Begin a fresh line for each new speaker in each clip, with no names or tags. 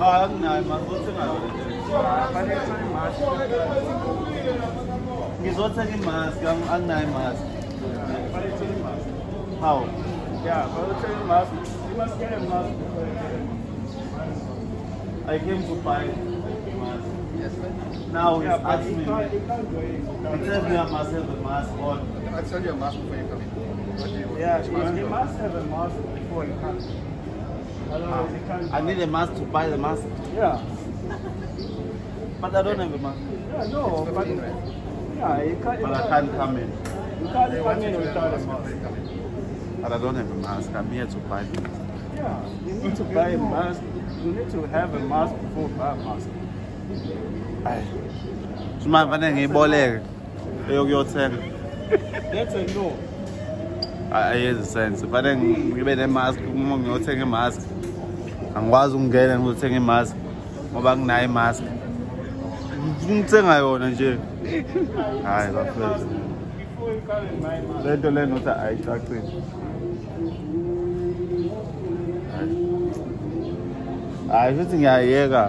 Ah, anginayo mask. Ngizothenga imask. Anginayo imask. How?
Yeah, but I'll tell you mask. You must get a mask.
I came to buy a mask.
Yes, man.
Now he's
Yeah, but
asking me.
you can't go in.
He tells me I must have a mask on.
I'll tell you a mask before you come in. What do you want?
Yeah,
Which mask
you
you want?
must have a mask before you come. Otherwise, you can't.
I need a mask to buy the mask.
Yeah.
But I don't have a mask.
Yeah, no, but
$15, right?
yeah, you can't.
But I can't come in.
You can't
They
come
want you
in
to wear
without
a
a
mask before
mask.
you come in.
But I don't have a mask. I'm here to buy it.
Yeah, you need to buy a mask. You need to have a mask before you buy a mask.
Sima fanele ngiyiboleke eyokuyothenga.
That's a no.
Ayenzi sense. Fanele ngibe nemask uma ngiyothenga imask. Angikwazi ukungena ngizothenga imask ngoba nginayo imask. Ngithenga yona nje. Hayi bafethu.
Before you come in my mask.
Lento le nothi ayicacile. Hayi futhi ngiyayeka.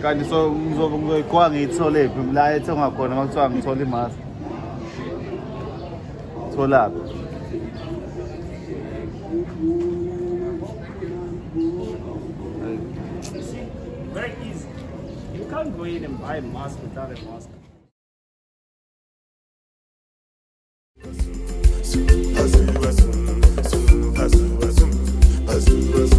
Kanti so ngizoyiqwa ngiyithole phi la ethengwa khona makuthiwa ngithola imask. Tholaphi?
You see, very easy. You can't go in and buy a mask without a mask.
Hazu, hazu, hazu, hazu, hazu, hazu.